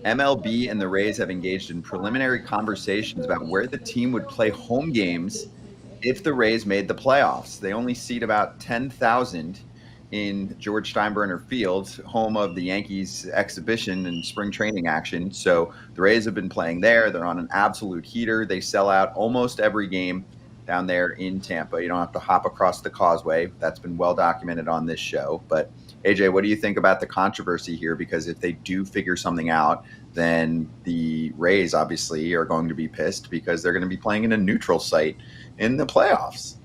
MLB and the Rays have engaged in preliminary conversations about where the team would play home games if the Rays made the playoffs. They only seat about 10,000 in George Steinbrenner Field, home of the Yankees exhibition and spring training action. So the Rays have been playing there. They're on an absolute heater. They sell out almost every game down there in Tampa. You don't have to hop across the causeway. That's been well documented on this show. But AJ, what do you think about the controversy here? Because if they do figure something out, then the Rays obviously are going to be pissed because they're going to be playing in a neutral site in the playoffs.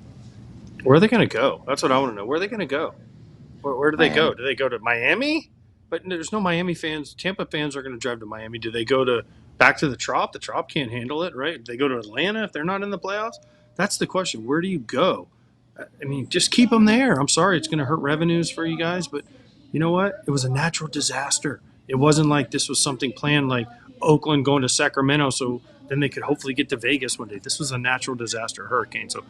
Where are they going to go? That's what I want to know. Where are they going to go? Where do they Miami. go? Do they go to Miami? But there's no Miami fans. Tampa fans are going to drive to Miami. Do they go to back to the Trop? The Trop can't handle it, right? Do they go to Atlanta if they're not in the playoffs? That's the question. Where do you go? I mean, just keep them there. I'm sorry, it's going to hurt revenues for you guys, but you know what? It was a natural disaster. It wasn't like this was something planned, like Oakland going to Sacramento, so then they could hopefully get to Vegas one day. This was a natural disaster hurricane. So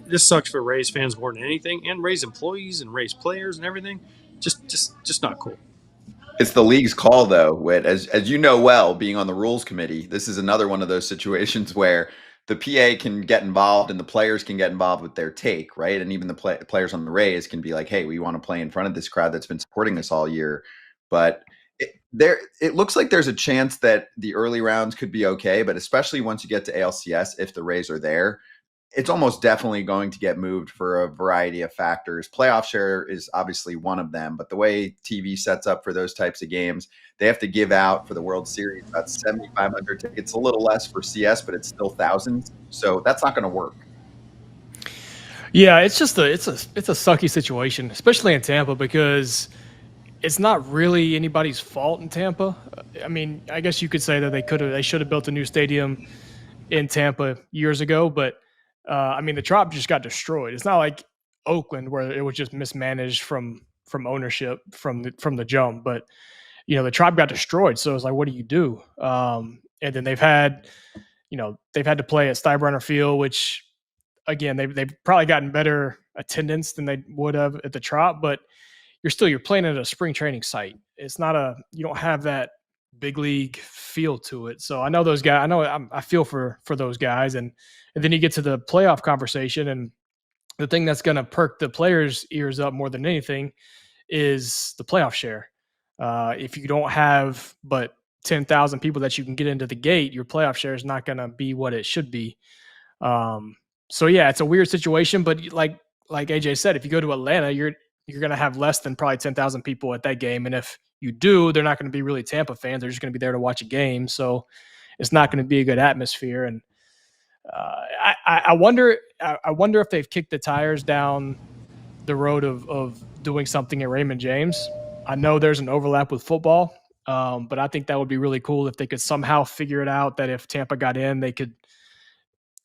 this sucks for Rays fans more than anything, and Rays employees and Rays players and everything. Just not cool. It's the league's call, though, Whit. As you know well, being on the rules committee, this is another one of those situations where the PA can get involved and the players can get involved with their take, right? And even the players on the Rays can be like, "Hey, we want to play in front of this crowd that's been supporting us all year." But it looks like there's a chance that the early rounds could be okay, but especially once you get to ALCS, if the Rays are there, it's almost definitely going to get moved for a variety of factors. Playoff share is obviously one of them, but the way TV sets up for those types of games, they have to give out for the World Series about 7,500 tickets, a little less for CS, but it's still thousands. So that's not going to work. Yeah, it's a sucky situation, especially in Tampa, because it's not really anybody's fault in Tampa. I mean, I guess you could say that they should have built a new stadium in Tampa years ago, but I mean, the Trop just got destroyed. It's not like Oakland where it was just mismanaged from ownership from the jump, but the Trop got destroyed. So it's like, what do you do? And then they've had to play at Steinbrenner Field, which again they've probably gotten better attendance than they would have at the Trop, but you're playing at a spring training site. It's not you don't have that big league feel to it. So I know those guys. I feel for those guys, and then you get to the playoff conversation, and the thing that's going to perk the players' ears up more than anything is the playoff share. If you don't have but 10,000 people that you can get into the gate, your playoff share is not going to be what it should be. So yeah, it's a weird situation, but like AJ said, if you go to Atlanta, you're going to have less than probably 10,000 people at that game. And if you do, they're not going to be really Tampa fans. They're just going to be there to watch a game. So it's not going to be a good atmosphere. And I wonder if they've kicked the tires down the road of doing something at Raymond James. I know there's an overlap with football, but I think that would be really cool if they could somehow figure it out that if Tampa got in, they could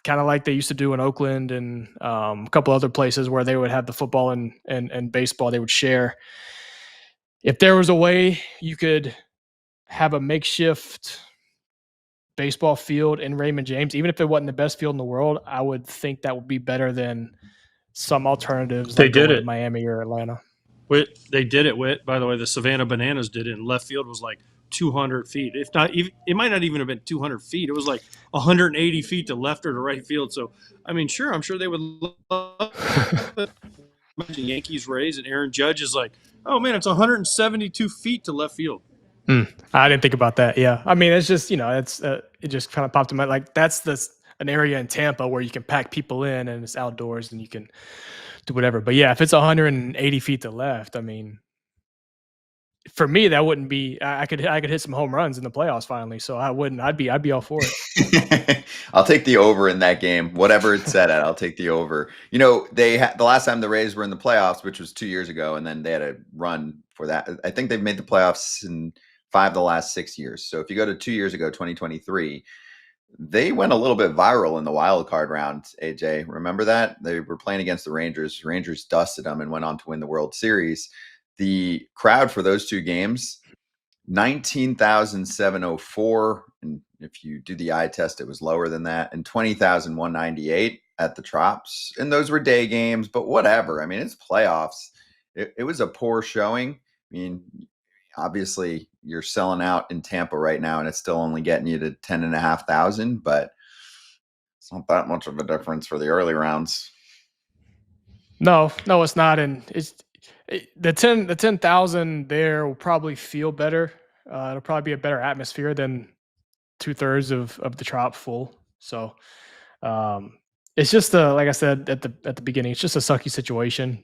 kind of like they used to do in Oakland and a couple other places where they would have the football and baseball they would share. If there was a way you could have a makeshift baseball field in Raymond James, even if it wasn't the best field in the world, I would think that would be better than some alternatives They like did going it. to Miami or Atlanta. They did it. By the way, the Savannah Bananas did it, and left field was like 200 feet. If not, even it might not even have been 200 feet. It was like 180 feet to left or to right field. So, I mean, sure, I'm sure they would love it. Imagine Yankees, Rays, and Aaron Judge is like, oh man, it's 172 feet to left field. I didn't think about that. Yeah, I mean, it's just it just kind of popped in my like that's an area in Tampa where you can pack people in and it's outdoors and you can do whatever. But yeah, if it's 180 feet to left, I mean, for me that wouldn't be. I could hit some home runs in the playoffs finally. So I wouldn't. I'd be all for it. I'll take the over in that game, whatever it's set at. I'll take the over. The last time the Rays were in the playoffs, which was 2 years ago, and then they had a run for that. I think they've made the playoffs in 5 of the last 6 years. So if you go to 2 years ago, 2023, they went a little bit viral in the wild card round. AJ, remember that? They were playing against the Rangers. Rangers dusted them and went on to win the World Series. The crowd for those 2 games, 19,704. And if you do the eye test, it was lower than that. And 20,198 at the Trops. And those were day games, but whatever. I mean, it's playoffs. It was a poor showing. I mean, obviously you're selling out in Tampa right now, and it's still only getting you to 10,500, but it's not that much of a difference for the early rounds. No, it's not, and the 10,000 there will probably feel better. It'll probably be a better atmosphere than 2/3 of the Trop full. So it's just like I said at the beginning, it's just a sucky situation.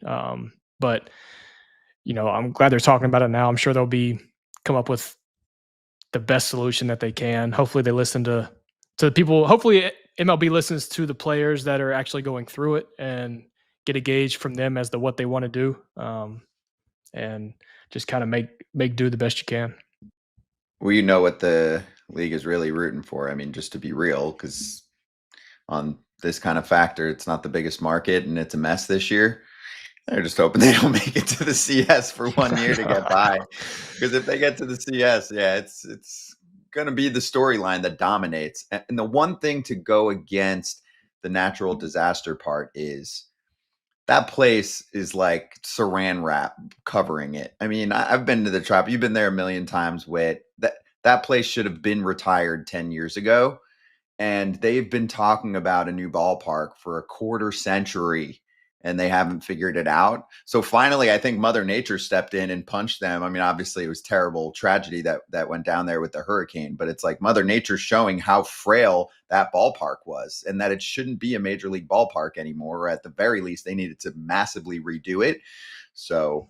But I'm glad they're talking about it now. I'm sure they'll come up with the best solution that they can. Hopefully they listen to the people. Hopefully MLB listens to the players that are actually going through it and get a gauge from them as to what they want to do, and just kind of make do the best you can. Well, you know what the league is really rooting for. I mean, just to be real, because on this kind of factor, it's not the biggest market and it's a mess this year. They're just hoping they don't make it to the CS for 1 year to get by. Because if they get to the CS, yeah, it's going to be the storyline that dominates. And the one thing to go against the natural disaster part is that place is like saran wrap covering it. I mean, I've been to the Trop. You've been there a million times, Whit. That place should have been retired 10 years ago. And they've been talking about a new ballpark for a quarter century, and they haven't figured it out. So finally, I think Mother Nature stepped in and punched them. I mean, obviously it was terrible tragedy that went down there with the hurricane, but it's like Mother Nature showing how frail that ballpark was and that it shouldn't be a major league ballpark anymore. Or at the very least, they needed to massively redo it. So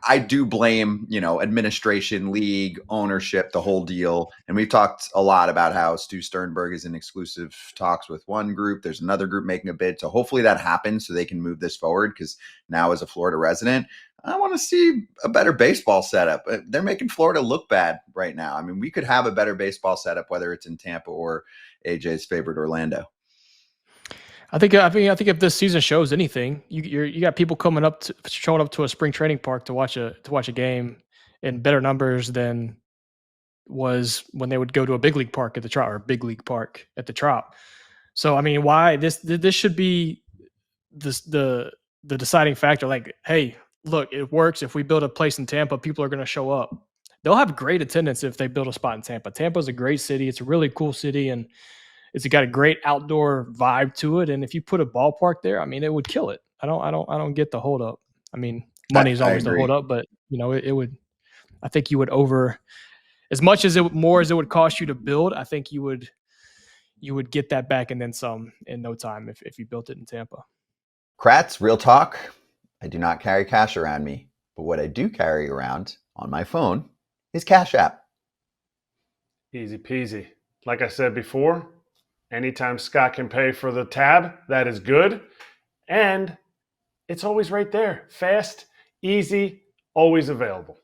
I do blame, administration, league, ownership, the whole deal. And we've talked a lot about how Stu Sternberg is in exclusive talks with one group. There's another group making a bid. So hopefully that happens so they can move this forward, because now as a Florida resident, I want to see a better baseball setup. They're making Florida look bad right now. I mean, we could have a better baseball setup, whether it's in Tampa or AJ's favorite Orlando. I think if this season shows anything, you got people showing up to a spring training park to watch a game in better numbers than was when they would go to a big league park at the Trop, or a big league park at the Trop. So I mean, why this should be the deciding factor? Like, hey, look, it works. If we build a place in Tampa, people are going to show up. They'll have great attendance if they build a spot in Tampa. Tampa's a great city. It's a really cool city, and it's got a great outdoor vibe to it. And if you put a ballpark there, I mean, it would kill it. I don't get the hold up. I mean, money is always the hold up, but it would. I think you would as much as it would cost you to build. I think you would get that back and then some in no time if you built it in Tampa. Kratz, real talk. I do not carry cash around me, but what I do carry around on my phone is Cash App. Easy peasy. Like I said before, anytime Scott can pay for the tab, that is good. And it's always right there. Fast, easy, always available.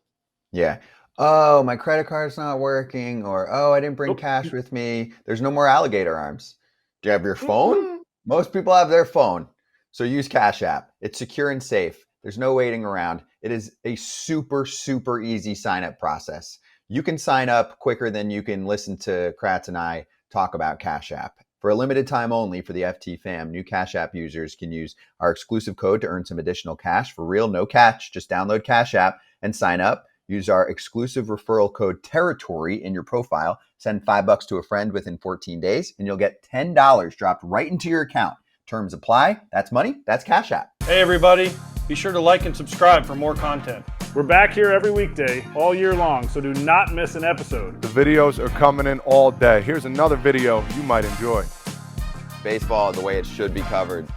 Yeah. Oh, my credit card's not working, or, oh, I didn't bring cash with me. There's no more alligator arms. Do you have your phone? Most people have their phone. So use Cash App. It's secure and safe. There's no waiting around. It is a super, super easy sign-up process. You can sign up quicker than you can listen to Kratz and I talk about Cash App. For a limited time only for the FT fam, new Cash App users can use our exclusive code to earn some additional cash. For real, no catch. Just download Cash App and sign up. Use our exclusive referral code TERRITORY in your profile. Send $5 to a friend within 14 days, and you'll get $10 dropped right into your account. Terms apply. That's money. That's Cash App. Hey, everybody. Be sure to like and subscribe for more content. We're back here every weekday, all year long, so do not miss an episode. The videos are coming in all day. Here's another video you might enjoy. Baseball the way it should be covered.